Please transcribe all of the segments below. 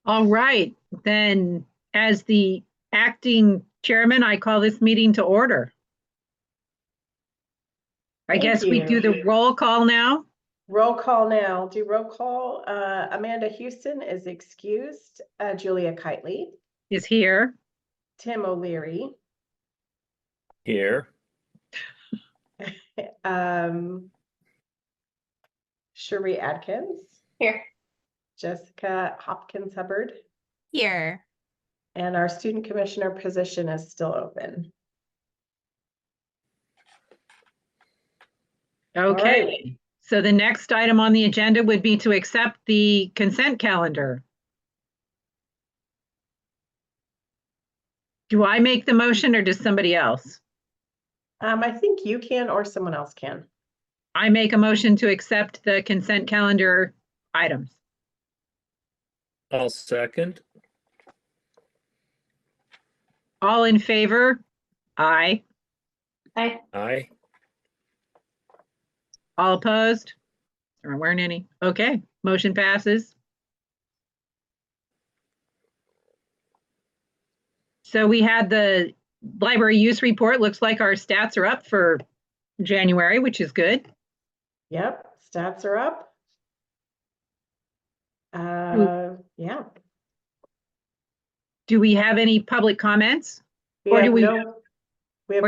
All right, then as the acting chairman, I call this meeting to order. I Thank guess we do you. the roll call now. Roll call now. Do roll call. Amanda Houston is excused. Julia Kitely, Is here. Tim O'Leary, Here. Cherie Adkins, Here. Jessica Hopkins Hubbard, Here. and our student commissioner position is still open. Okay. Right. So the next item on the agenda would be to accept the consent calendar. Do I make the motion or does somebody else? I think you can or someone else can. I make a motion to accept the consent calendar items. I'll second. All in favor? Aye. Aye. Aye. All opposed? There weren't any. Okay, motion passes. So we had the library use report. Looks like our stats are up for January, which is good. Yep, stats are up. Yeah. Do we have any public comments? We Or have do we-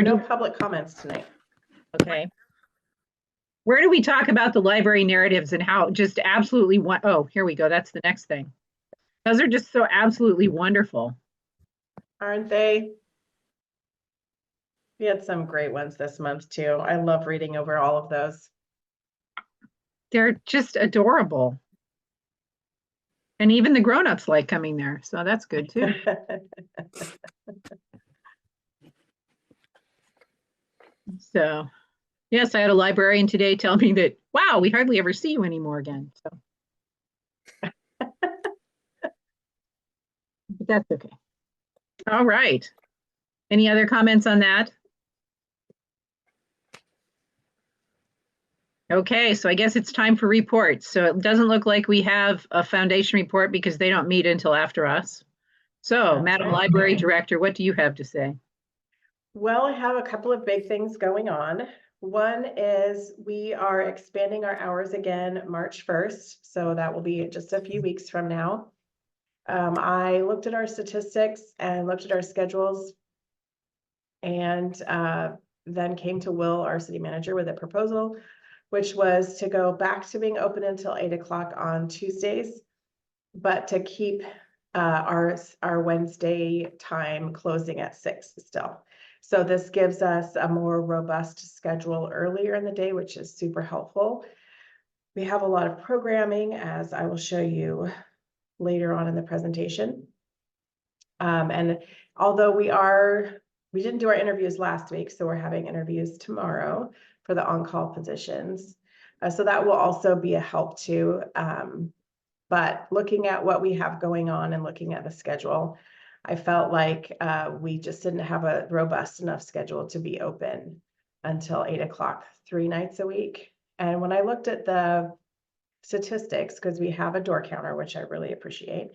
no public comments tonight. Okay. Where do we talk about the library narratives and how just absolutely oh, here we go. That's the next thing. Those are just so absolutely wonderful. Aren't they? We had some great ones this month too. I love reading over all of those. They're just adorable. And even the grown-ups like coming there. So that's good too. So yes, I had a librarian today tell me that, wow, we hardly ever see you anymore again. So but that's okay. All right. Any other comments on that? Okay, so I guess it's time for reports. So it doesn't look like we have a foundation report because they don't meet until after us. So, That's Madam right. Library Director, what do you have to say? Well, I have a couple of big things going on. One is we are expanding our hours again March 1st. So that will be just a few weeks from now. I looked at our statistics and looked at our schedules and then came to Will, our city manager, with a proposal, which was to go back to being open until 8 o'clock on Tuesdays, but to keep our Wednesday time closing at 6 still. So this gives us a more robust schedule earlier in the day, which is super helpful. We have a lot of programming, as I will show you later on in the presentation. And although we didn't do our interviews last week, so we're having interviews tomorrow for the on-call positions. So that will also be a help too. But looking at what we have going on and looking at the schedule, I felt like we just didn't have a robust enough schedule to be open until 8 o'clock, 3 nights a week. And when I looked at the statistics, because we have a door counter, which I really appreciate,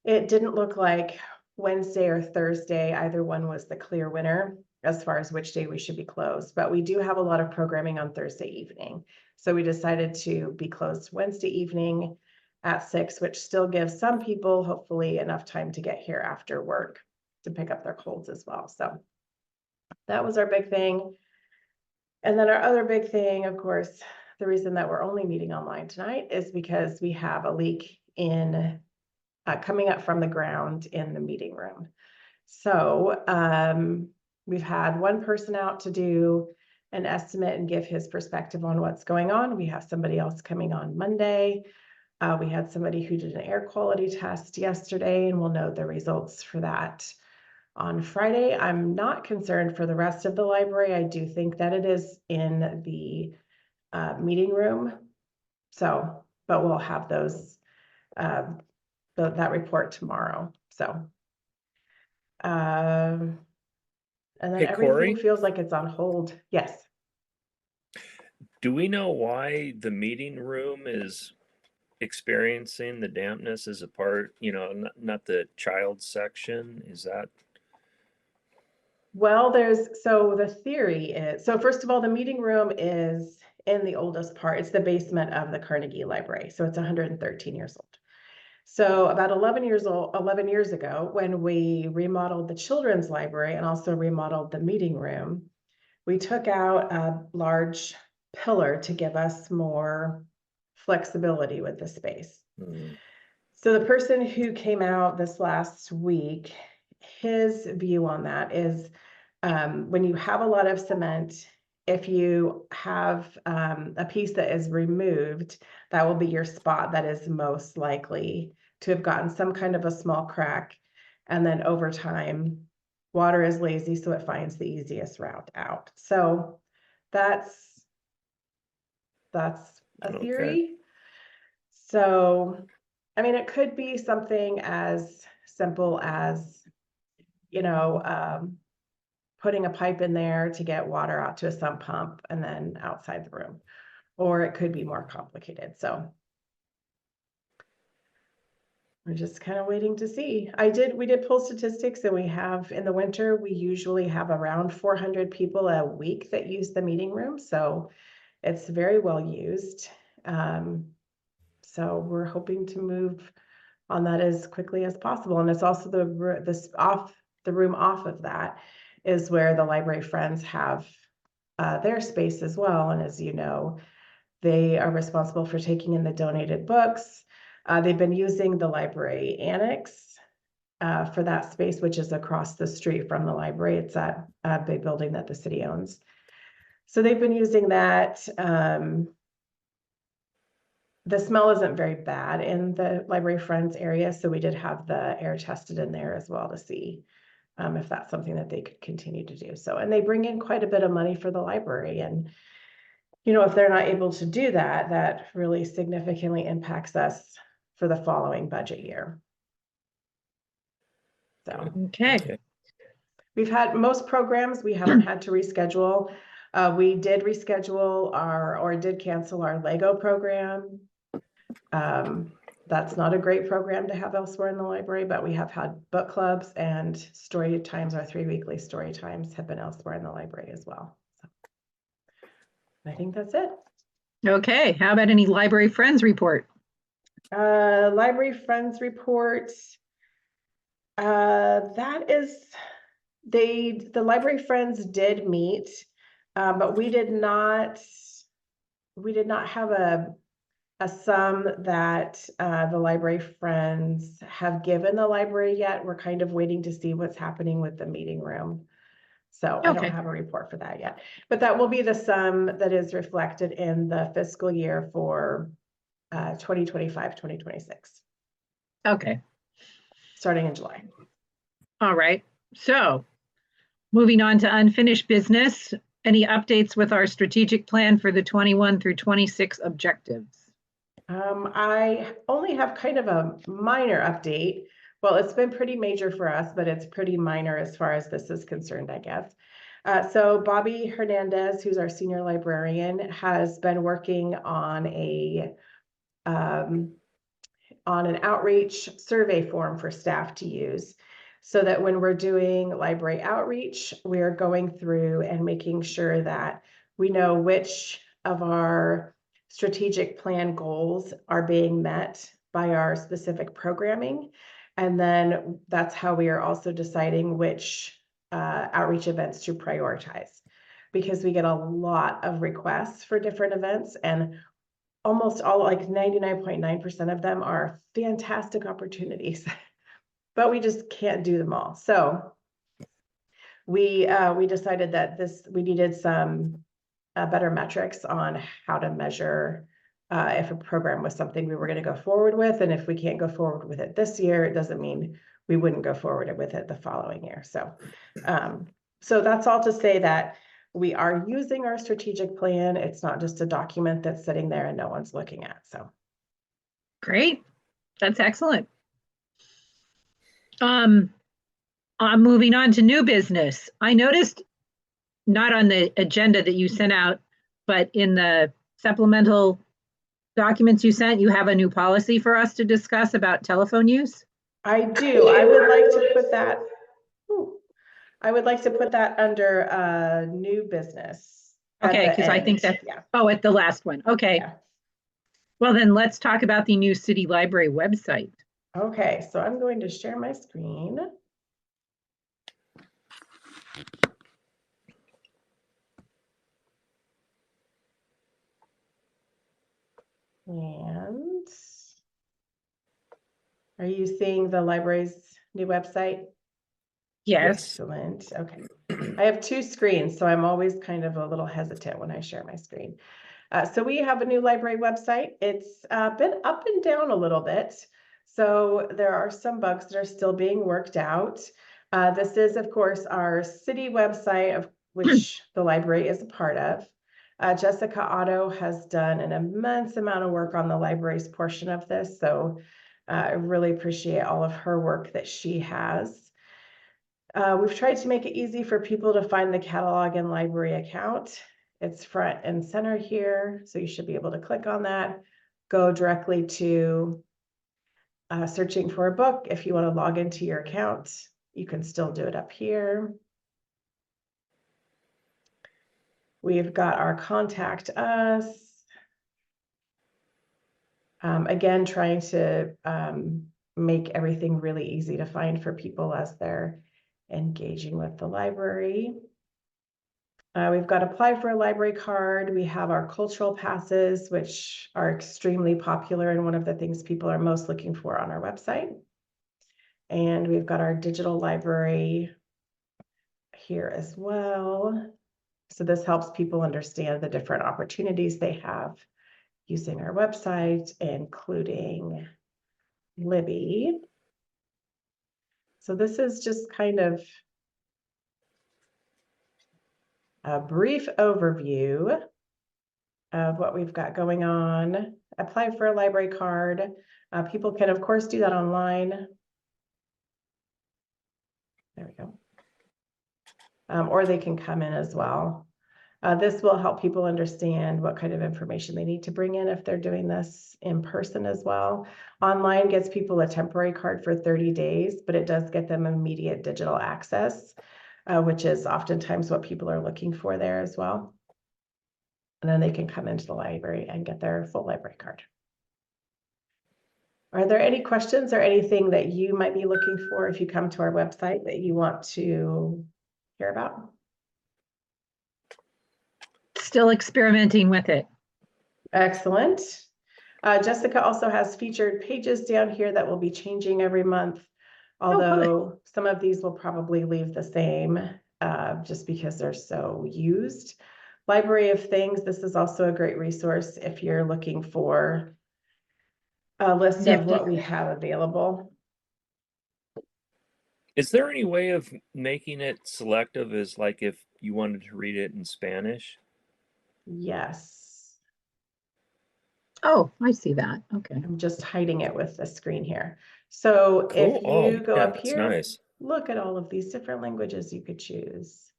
it didn't look like Wednesday or Thursday, either one was the clear winner as far as which day we should be closed. But we do have a lot of programming on Thursday evening. So we decided to be closed Wednesday evening at 6, which still gives some people hopefully enough time to get here after work to pick up their colds as well. So that was our big thing. And then our other big thing, of course, the reason that we're only meeting online tonight is because we have a leak in coming up from the ground in the meeting room. So we've had one person out to do an estimate and give his perspective on what's going on. We have somebody else coming on Monday. We had somebody who did an air quality test yesterday, and we'll know the results for that on Friday. I'm not concerned for the rest of the library. I do think that it is in the meeting room. So, but we'll have those that report tomorrow. So, and then Hey, everything Corey? feels like it's on hold. Yes. Do we know why the meeting room is experiencing the dampness as a part, not the child section? Is that, Well, so the theory is, so first of all, the meeting room is in the oldest part. It's the basement of the Carnegie Library. So it's 113 years old. So about 11 years ago, when we remodeled the children's library and also remodeled the meeting room, we took out a large pillar to give us more flexibility with the space. So the person who came out this last week, his view on that is when you have a lot of cement, if you have a piece that is removed, that will be your spot that is most likely to have gotten some kind of a small crack. And then over time, water is lazy, so it finds the easiest route out. So that's a Okay. theory. So, I mean, it could be something as simple as, putting a pipe in there to get water out to a sump pump and then outside the room, or it could be more complicated. So we're just kind of waiting to see. We did pull statistics, and we have, in the winter, we usually have around 400 people a week that use the meeting room. So it's very well used. So we're hoping to move on that as quickly as possible. And it's also the room off of that is where the library friends have their space as well. And as you know, they are responsible for taking in the donated books. They've been using the library annex for that space, which is across the street from the library. It's a big building that the city owns. So they've been using that. The smell isn't very bad in the library friends area, so we did have the air tested in there as well to see if that's something that they could continue to do. So, and they bring in quite a bit of money for the library, and if they're not able to do that, that really significantly impacts us for the following budget year. So, Okay. we've had most programs we haven't had to reschedule. We did reschedule did cancel our Lego program. That's not a great program to have elsewhere in the library, but we have had book clubs, and story times, our 3 weekly story times, have been elsewhere in the library as well. So I think that's it. Okay. How about any library friends report? Library friends report. The library friends did meet, but we did not have a sum that the library friends have given the library yet. We're kind of waiting to see what's happening with the meeting room. So I Okay. don't have a report for that yet, but that will be the sum that is reflected in the fiscal year for 2025, 2026, Okay. starting in July. All right. So moving on to unfinished business, any updates with our strategic plan for the 21 through 26 objectives? I only have kind of a minor update. Well, it's been pretty major for us, but it's pretty minor as far as this is concerned, I guess. So Bobby Hernandez, who's our senior librarian, has been working on an outreach survey form for staff to use, so that when we're doing library outreach, we're going through and making sure that we know which of our strategic plan goals are being met by our specific programming. And then that's how we are also deciding which outreach events to prioritize, because we get a lot of requests for different events, and almost all, like 99.9% of them, are fantastic opportunities, but we just can't do them all. So we decided that we needed some better metrics on how to measure if a program was something we were going to go forward with. And if we can't go forward with it this year, it doesn't mean we wouldn't go forward with it the following year. So, so that's all to say that we are using our strategic plan. It's not just a document that's sitting there and no one's looking at. So Great. That's excellent. I'm moving on to new business. I noticed, not on the agenda that you sent out, but in the supplemental documents you sent, you have a new policy for us to discuss about telephone use? I do. I would like to put that, I would like to put that under new business. at Okay, the because I think end. that, Yeah. oh, at the last one. Okay. Yeah. Well, then let's talk about the new city library website. Okay, so I'm going to share my screen. And are you seeing the library's new website? Yes. Excellent. Okay. I have two screens, so I'm always kind of a little hesitant when I share my screen. So we have a new library website. It's been up and down a little bit. So there are some bugs that are still being worked out. This is, of course, our city website, of which the library is a part of. Jessica Otto has done an immense amount of work on the library's portion of this. So I really appreciate all of her work that she has. We've tried to make it easy for people to find the catalog and library account. It's front and center here, so you should be able to click on that, go directly to searching for a book. If you want to log into your account, you can still do it up here. We've got our contact us. Again, trying to make everything really easy to find for people as they're engaging with the library. We've got apply for a library card. We have our cultural passes, which are extremely popular and one of the things people are most looking for on our website. And we've got our digital library here as well. So this helps people understand the different opportunities they have using our website, including Libby. So this is just kind of a brief overview of what we've got going on. Apply for a library card. People can, of course, do that online. There we go. Or they can come in as well. This will help people understand what kind of information they need to bring in if they're doing this in person as well. Online gets people a temporary card for 30 days, but it does get them immediate digital access, which is oftentimes what people are looking for there as well. And then they can come into the library and get their full library card. Are there any questions or anything that you might be looking for if you come to our website that you want to hear about? Still experimenting with it. Excellent. Jessica also has featured pages down here that will be changing every month, although some of these will probably leave the same just because they're so used. Library of Things, this is also a great resource if you're looking for a list of what we have available. Is there any way of making it selective as like if you wanted to read it in Spanish? Yes. Oh, I see that. Okay. I'm just hiding it with the screen here. So if Cool. you go yeah, up that's here, nice. look at all of these different languages you could choose.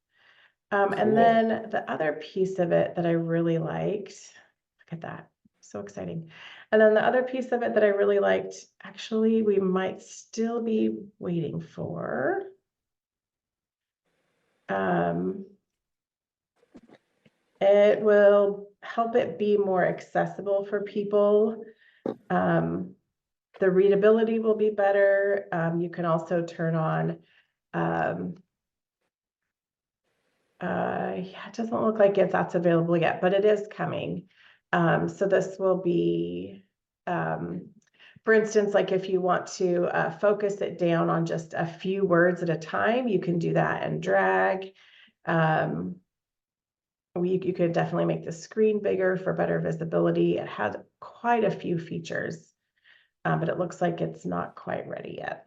And Cool. then the other piece of it that I really liked, look at that, so exciting. And then the other piece of it that I really liked, actually, we might still be waiting for. It will help it be more accessible for people. The readability will be better. You can also turn on yeah, it doesn't look like that's available yet, but it is coming. So this will be, for instance, like if you want to focus it down on just a few words at a time, you can do that and drag. You could definitely make the screen bigger for better visibility. It has quite a few features, but it looks like it's not quite ready yet.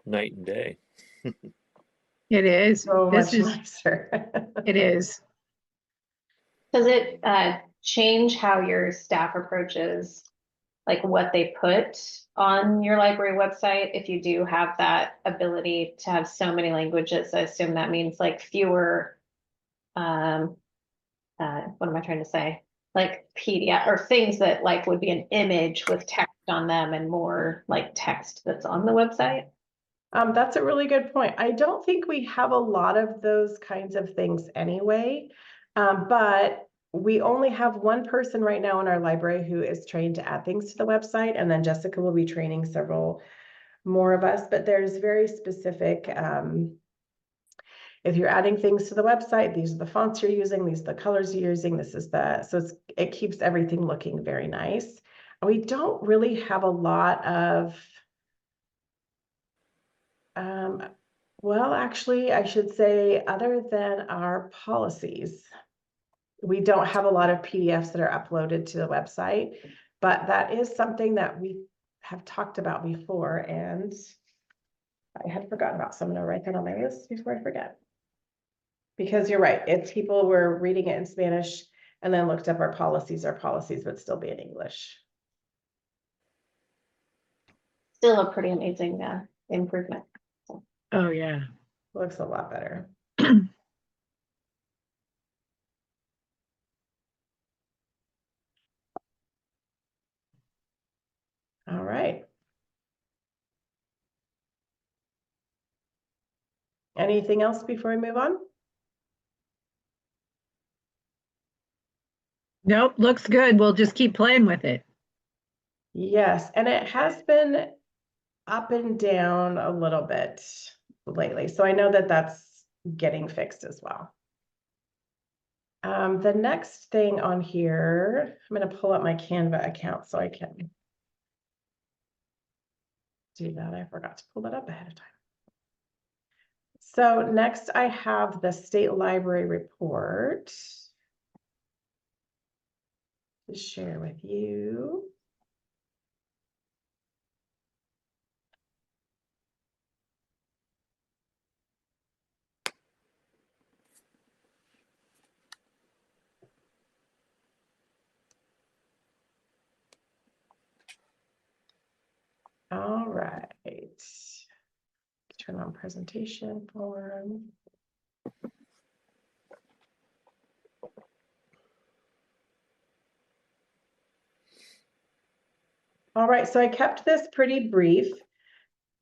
Night and day. It is. So much nicer. It is. Does it change how your staff approaches like what they put on your library website if you do have that ability to have so many languages? I assume that means like fewer what am I trying to say? Like PDF or things that like would be an image with text on them and more like text that's on the website. That's a really good point. I don't think we have a lot of those kinds of things anyway. But we only have one person right now in our library who is trained to add things to the website, and then Jessica will be training several more of us, but there's very specific, if you're adding things to the website, these are the fonts you're using, these are the colors you're using, this is so it keeps everything looking very nice. We don't really have a lot of, well, actually, I should say, other than our policies, we don't have a lot of PDFs that are uploaded to the website, but that is something that we have talked about before, and I had forgotten about, so I'm gonna write that on my list before I forget. Because you're right, if people were reading it in Spanish and then looked up our policies would still be in English. Still a pretty amazing improvement. Oh, yeah. Looks a lot better. All right. Anything else before we move on? Nope, looks good. We'll just keep playing with it. Yes, and it has been up and down a little bit lately, so I know that that's getting fixed as well. The next thing on here, I'm going to pull up my Canva account so I can do that. I forgot to pull it up ahead of time. So next I have the state library report to share with you. All right. Turn on presentation form. All right, so I kept this pretty brief.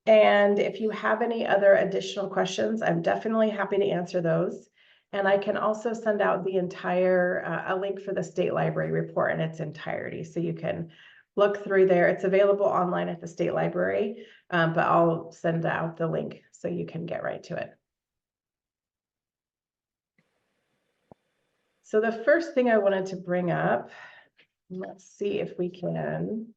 And if you have any other additional questions, I'm definitely happy to answer those. And I can also send out the entire, a link for the state library report in its entirety. So you can look through there. It's available online at the state library, but I'll send out the link so you can get right to it. So the first thing I wanted to bring up, let's see if we can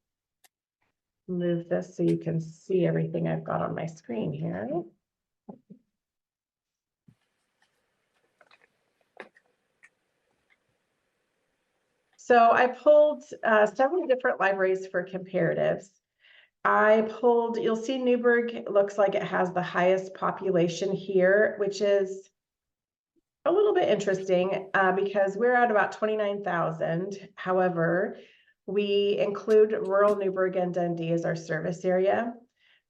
move this so you can see everything I've got on my screen here. So I pulled several different libraries for comparatives. I pulled, you'll see Newberg, it looks like it has the highest population here, which is a little bit interesting because we're at about 29,000. However, we include rural Newberg and Dundee as our service area.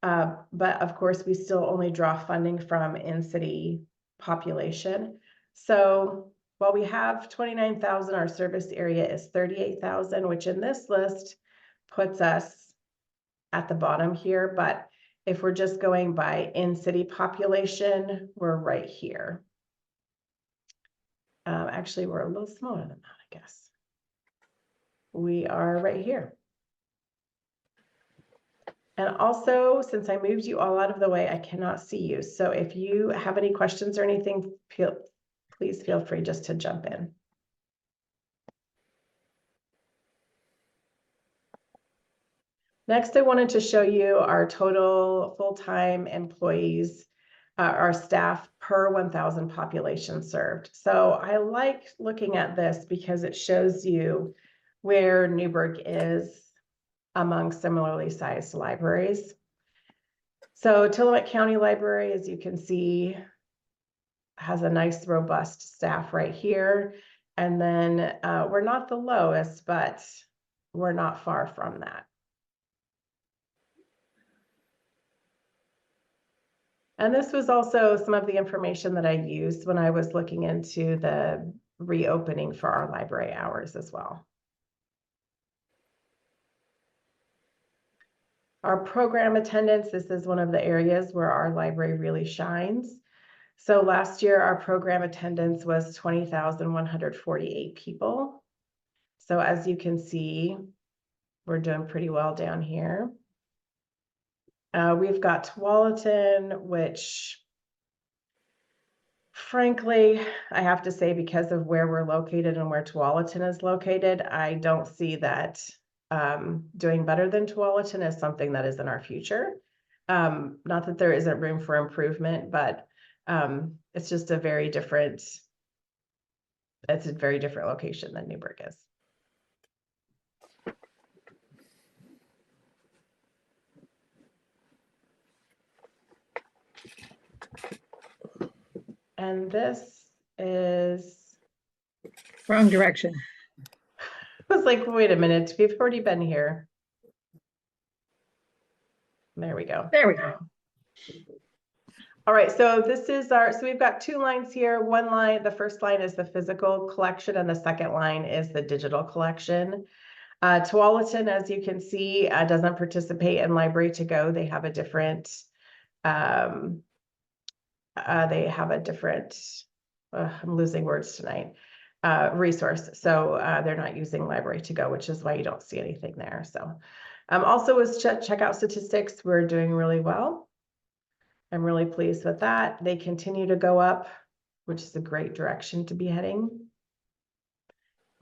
But of course, we still only draw funding from in-city population. So while we have 29,000, our service area is 38,000, which in this list puts us at the bottom here. But if we're just going by in-city population, we're right here. Actually, we're a little smaller than that, I guess. We are right here. And also, since I moved you all out of the way, I cannot see you. So if you have any questions or anything, please feel free just to jump in. Next, I wanted to show you our total full-time employees, our staff per 1,000 population served. So I like looking at this because it shows you where Newberg is among similarly sized libraries. So Tillamook County Library, as you can see, has a nice robust staff right here. And then we're not the lowest, but we're not far from that. And this was also some of the information that I used when I was looking into the reopening for our library hours as well. Our program attendance, this is one of the areas where our library really shines. So last year, our program attendance was 20,148 people. So as you can see, we're doing pretty well down here. We've got Tualatin, which frankly, I have to say, because of where we're located and where Tualatin is located, I don't see that doing better than Tualatin is something that is in our future. Not that there isn't room for improvement, but it's just a very different, it's a very different location than Newberg is. And this is, Wrong direction. I was like, wait a minute, we've already been here. There we go. There we go. All right, so this is our, so we've got two lines here. One line, the first line is the physical collection and the second line is the digital collection. Tualatin, as you can see, doesn't participate in Library to Go. They have a different, I'm losing words tonight, resource. So they're not using Library to Go, which is why you don't see anything there. So also with checkout statistics, we're doing really well. I'm really pleased with that. They continue to go up, which is a great direction to be heading.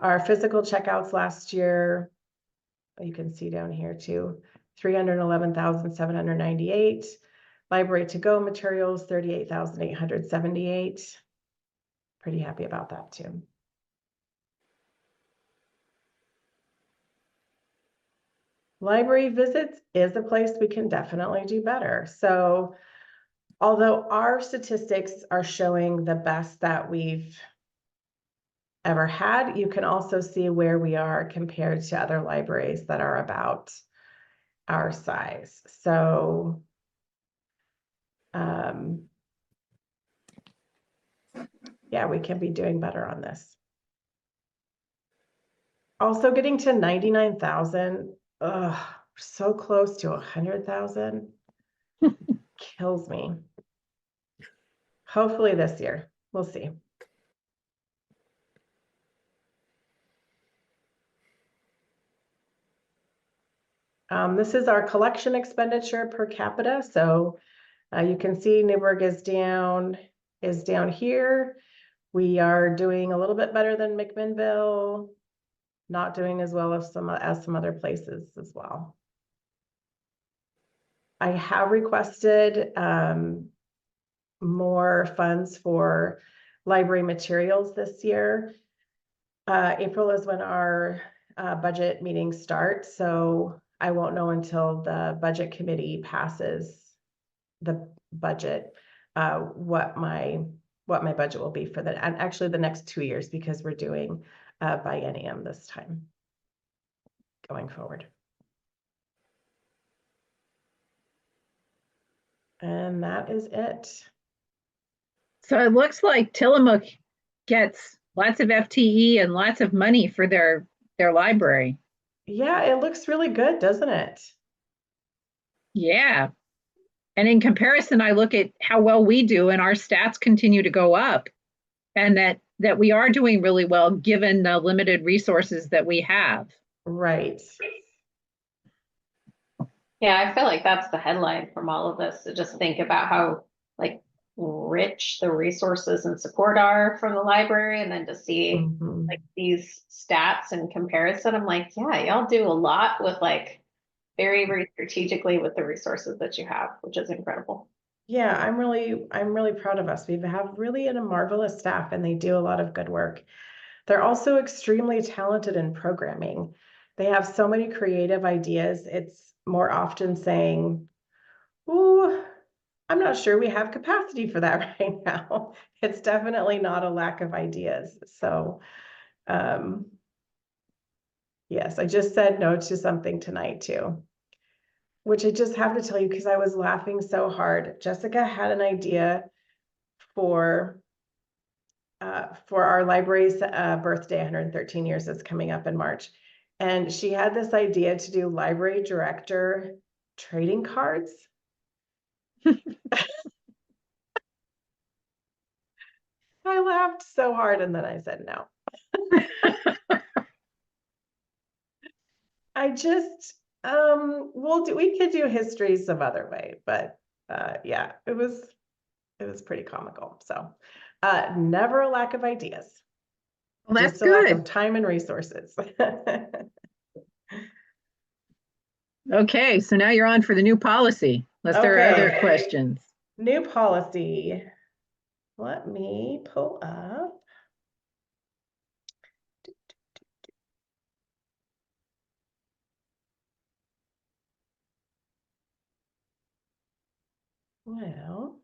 Our physical checkouts last year, you can see down here too, 311,798. Library to Go materials, 38,878. Pretty happy about that too. Library visits is a place we can definitely do better. So although our statistics are showing the best that we've ever had, you can also see where we are compared to other libraries that are about our size. So yeah, we can be doing better on this. Also getting to 99,000, so close to 100,000 kills me. Hopefully this year, we'll see. This is our collection expenditure per capita. So you can see Newberg is down here. We are doing a little bit better than McMinnville, not doing as well as some other places as well. I have requested more funds for library materials this year. April is when our budget meetings start, so I won't know until the budget committee passes the budget what my budget will be for the, and actually the next 2 years, because we're doing biennium this time going forward. And that is it. So it looks like Tillamook gets lots of FTE and lots of money for their library. Yeah, it looks really good, doesn't it? Yeah. And in comparison, I look at how well we do and our stats continue to go up, and that we are doing really well given the limited resources that we have. Right. Yeah, I feel like that's the headline from all of this, to just think about how like rich the resources and support are from the library, and then to see like these stats in comparison. I'm like, yeah, y'all do a lot with like very, very strategically with the resources that you have, which is incredible. Yeah, I'm really proud of us. We have really a marvelous staff and they do a lot of good work. They're also extremely talented in programming. They have so many creative ideas. It's more often saying, "Ooh, I'm not sure we have capacity for that right now." It's definitely not a lack of ideas. So, yes, I just said no to something tonight too. which I just have to tell you because I was laughing so hard. Jessica had an idea for our library's birthday, 113 years that's coming up in March. And she had this idea to do library director trading cards. I laughed so hard and then I said no. I just we could do history some other way, but yeah, it was pretty comical. So never a lack of ideas, Well, that's just a lack of good. time and resources. Okay, so now you're on for the new policy, unless there are other Okay. questions. New policy. Let me pull up. Well,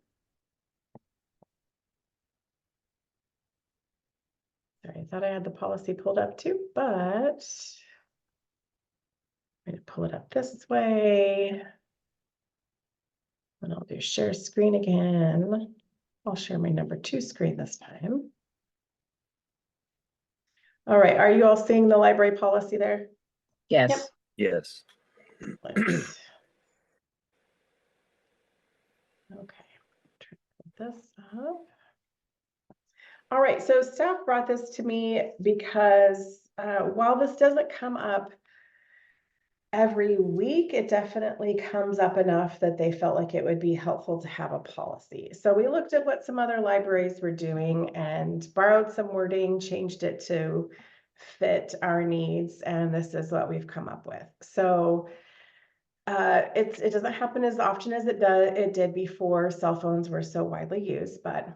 sorry, I thought I had the policy pulled up too, but I'm going to pull it up this way. And I'll do share screen again. I'll share my number 2 screen this time. All right, are you all seeing the library policy there? Yes. Yep. Yes. Let's- Okay, try to put this up. All right, so staff brought this to me because while this doesn't come up every week, it definitely comes up enough that they felt like it would be helpful to have a policy. So we looked at what some other libraries were doing and borrowed some wording, changed it to fit our needs, and this is what we've come up with. So it doesn't happen as often as it did before cell phones were so widely used, but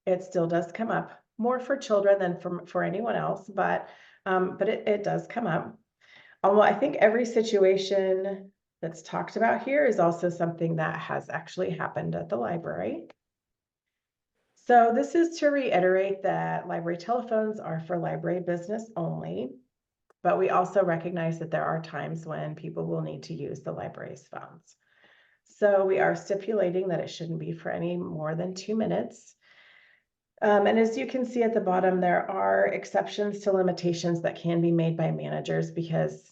it still does come up more for children than for anyone else, but it does come up. Although I think every situation that's talked about here is also something that has actually happened at the library. So this is to reiterate that library telephones are for library business only, but we also recognize that there are times when people will need to use the library's phones. So we are stipulating that it shouldn't be for any more than 2 minutes. And as you can see at the bottom, there are exceptions to limitations that can be made by managers because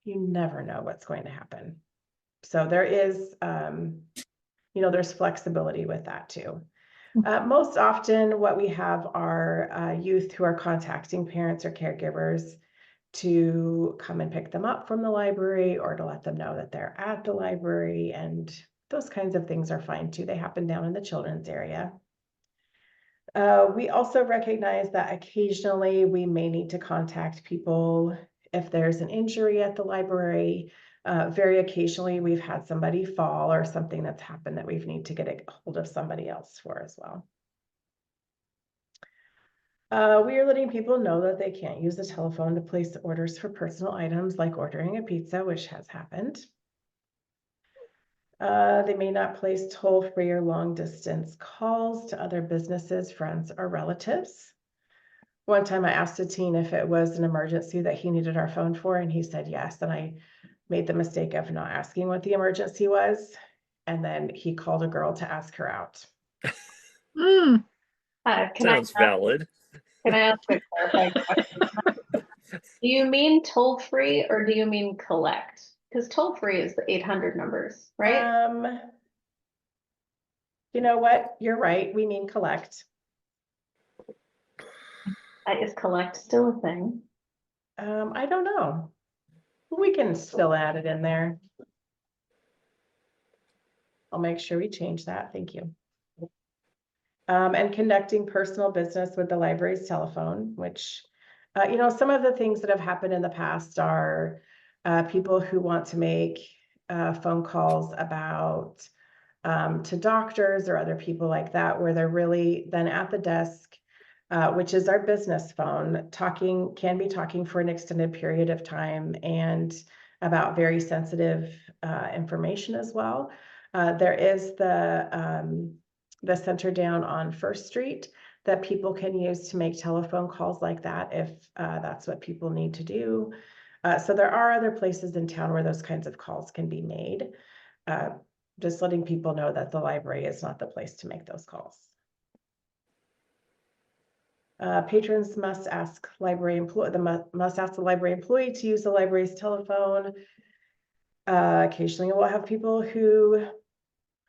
you never know what's going to happen. So there is, there's flexibility with that too. Most often what we have are youth who are contacting parents or caregivers to come and pick them up from the library or to let them know that they're at the library, and those kinds of things are fine too. They happen down in the children's area. We also recognize that occasionally we may need to contact people if there's an injury at the library. Very occasionally we've had somebody fall or something that's happened that we've need to get a hold of somebody else for as well. We are letting people know that they can't use the telephone to place orders for personal items like ordering a pizza, which has happened. They may not place toll-free or long-distance calls to other businesses, friends, or relatives. One time I asked a teen if it was an emergency that he needed our phone for, and he said yes. And I made the mistake of not asking what the emergency was. And then he called a girl to ask her out. Mm, Sounds valid. Can I ask a clarifying question? Do you mean toll free or do you mean collect? Because toll free is the 800 numbers, right? You know what? You're right. We mean collect. Is collect still a thing? I don't know. We can still add it in there. I'll make sure we change that. Thank you. And conducting personal business with the library's telephone, which, some of the things that have happened in the past are people who want to make phone calls about to doctors or other people like that, where they're really then at the desk, which is our business phone, can be talking for an extended period of time and about very sensitive information as well. There is the center down on First Street that people can use to make telephone calls like that if that's what people need to do. So there are other places in town where those kinds of calls can be made. Just letting people know that the library is not the place to make those calls. Patrons must ask must ask the library employee to use the library's telephone. Occasionally we'll have people who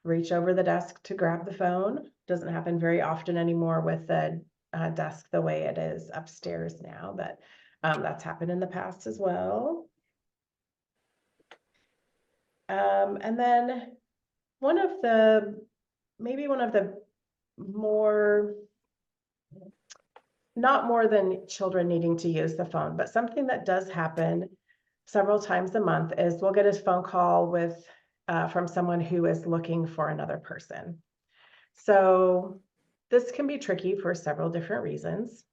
reach over the desk to grab the phone. Doesn't happen very often anymore with the desk the way it is upstairs now, but that's happened in the past as well. And then maybe one of the more, not more than children needing to use the phone, but something that does happen several times a month is we'll get a phone call from someone who is looking for another person. So this can be tricky for several different reasons.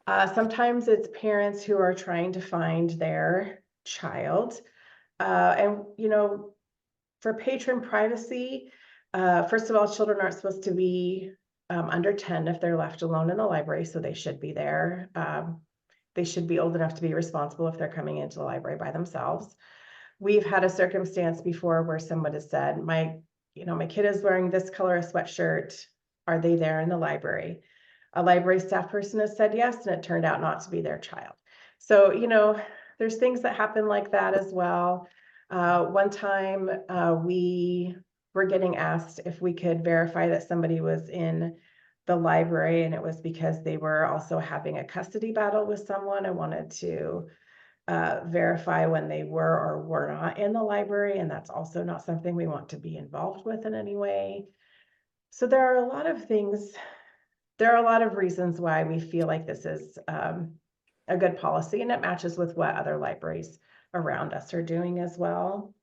Sometimes it's parents who are trying to find their child. And, for patron privacy, first of all, children aren't supposed to be under 10 if they're left alone in the library, so they should be there. They should be old enough to be responsible if they're coming into the library by themselves. We've had a circumstance before where someone has said, my kid is wearing this color of sweatshirt. Are they there in the library? A library staff person has said yes, and it turned out not to be their child. So, there's things that happen like that as well. One time we were getting asked if we could verify that somebody was in the library, and it was because they were also having a custody battle with someone. I wanted to verify when they were or were not in the library, and that's also not something we want to be involved with in any way. So there are a lot of things, there are a lot of reasons why we feel like this is a good policy, and it matches with what other libraries around us are doing as well.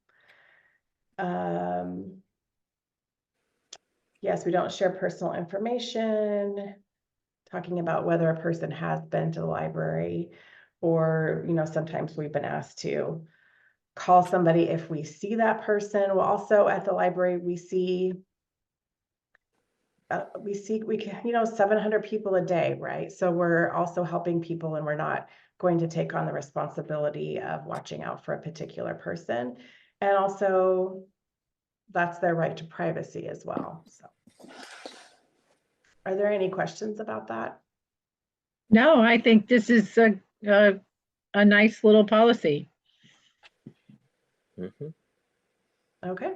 Yes, we don't share personal information, talking about whether a person has been to the library, or, sometimes we've been asked to call somebody if we see that person. Well, also at the library, we see 700 people a day, right? So we're also helping people, and we're not going to take on the responsibility of watching out for a particular person. And also that's their right to privacy as well. So are there any questions about that? No, I think this is a nice little policy. Mhm. Okay.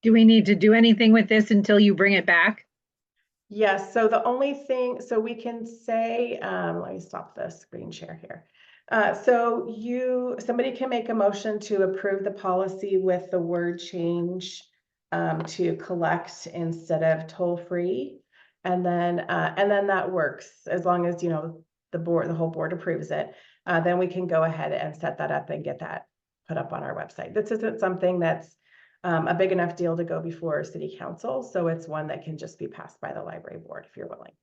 Do we need to do anything with this until you bring it back? Yes, so the only thing, so we can say, let me stop the screen share here. Somebody can make a motion to approve the policy with the word change to collect instead of toll free. And then that works as long as, the whole board approves it. Then we can go ahead and set that up and get that put up on our website. This isn't something that's a big enough deal to go before city council. So it's one that can just be passed by the library board if you're willing.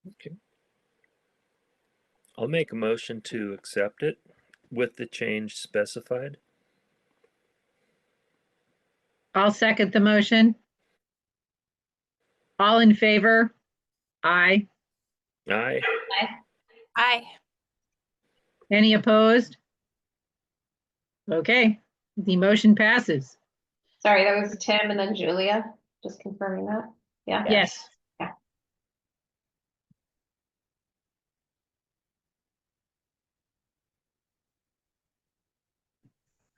Okay. I'll make a motion to accept it with the change specified. I'll second the motion. All in favor? Aye. Aye. Aye. Any opposed? Okay, the motion passes. Sorry, that was Tim and then Julia, just confirming that. Yeah. Yes.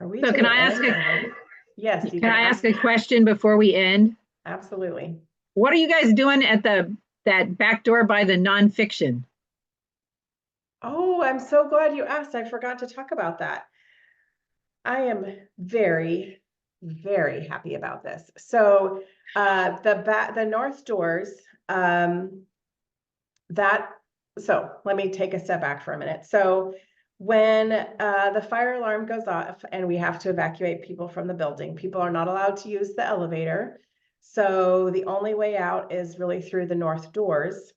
Are we So to can the I ask end? Yes, you Can I ask a question before we end? Absolutely. What are you guys doing at that back door by the nonfiction? Oh, I'm so glad you asked. I forgot to talk about that. I am very, very happy about this. So the north doors, so let me take a step back for a minute. So when the fire alarm goes off and we have to evacuate people from the building, people are not allowed to use the elevator. So the only way out is really through the north doors.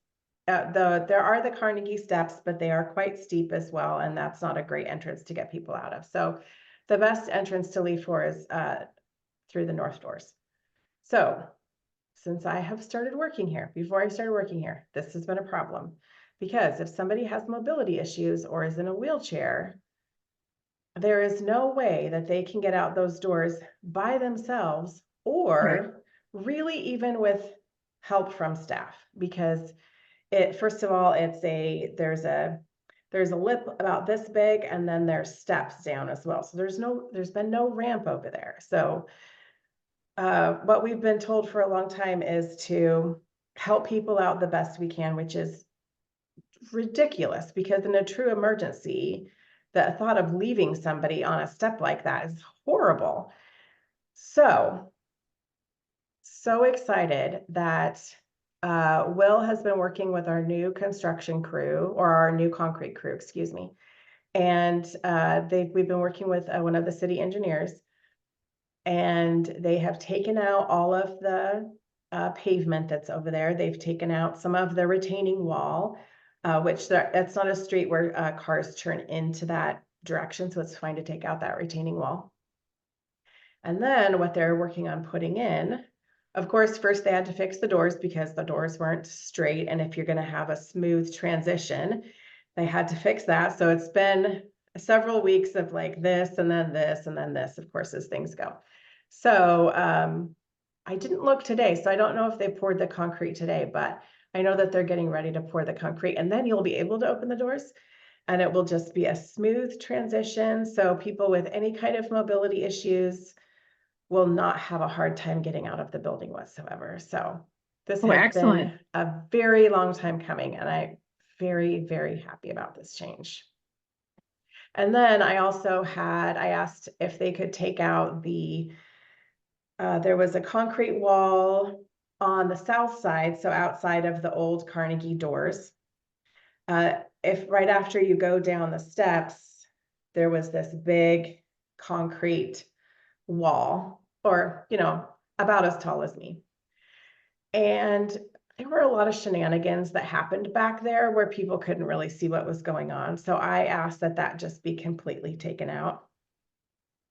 There are the Carnegie steps, but they are quite steep as well, and that's not a great entrance to get people out of. So the best entrance to leave for is through the north doors. So since I have started working here, before I started working here, this has been a problem. Because if somebody has mobility issues or is in a wheelchair, there is no way that they can get out those doors by themselves or really even with help from staff, because first of all, there's a lip about this big, and then there's steps down as well. So there's been no ramp over there. So what we've been told for a long time is to help people out the best we can, which is ridiculous, because in a true emergency, the thought of leaving somebody on a step like that is horrible. So excited that Will has been working with our new construction crew, or our new concrete crew, excuse me. And we've been working with one of the city engineers, and they have taken out all of the pavement that's over there. They've taken out some of the retaining wall, which that's not a street where cars turn into that direction. So it's fine to take out that retaining wall. And then what they're working on putting in, of course, first they had to fix the doors because the doors weren't straight. And if you're going to have a smooth transition, they had to fix that. So it's been several weeks of like this, and then this, and then this, of course, as things go. So I didn't look today, so I don't know if they poured the concrete today, but I know that they're getting ready to pour the concrete, and then you'll be able to open the doors, and it will just be a smooth transition. So people with any kind of mobility issues will not have a hard time getting out of the building whatsoever. So this has excellent. been a very long time coming, and I'm very, very happy about this change. And then I asked if they could take out there was a concrete wall on the south side, so outside of the old Carnegie doors. If right after you go down the steps, there was this big concrete wall, or, about as tall as me. And there were a lot of shenanigans that happened back there where people couldn't really see what was going on. So I asked that just be completely taken out.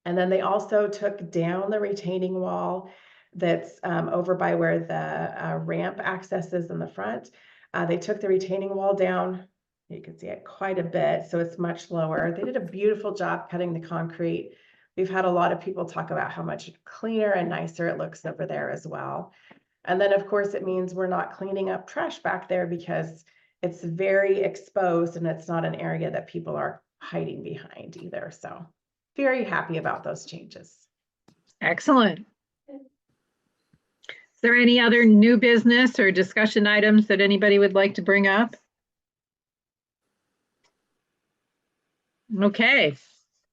And then they also took down the retaining wall that's over by where the ramp accesses in the front. They took the retaining wall down. You can see it quite a bit, so it's much lower. They did a beautiful job cutting the concrete. We've had a lot of people talk about how much cleaner and nicer it looks over there as well. And then, of course, it means we're not cleaning up trash back there because it's very exposed and it's not an area that people are hiding behind either. So very happy about those changes. Excellent. Is there any other new business or discussion items that anybody would like to bring up? Okay.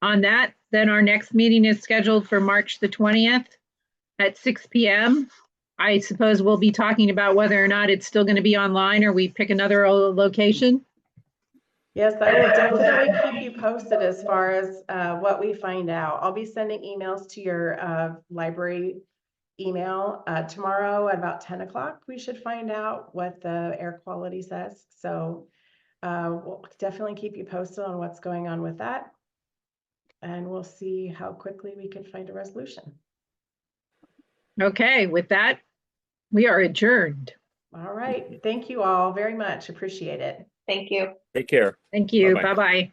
On that, then our next meeting is scheduled for March the 20th at 6 p.m. I suppose we'll be talking about whether or not it's still going to be online or we pick another location. Yes, I will definitely keep you posted as far as what we find out. I'll be sending emails to your library email tomorrow at about 10 o'clock. We should find out what the air quality says. So we'll definitely keep you posted on what's going on with that. And we'll see how quickly we can find a resolution. Okay, with that, we are adjourned. All right. Thank you all very much. Appreciate it. Thank you. Take care. Thank you. Bye-bye. Bye-bye.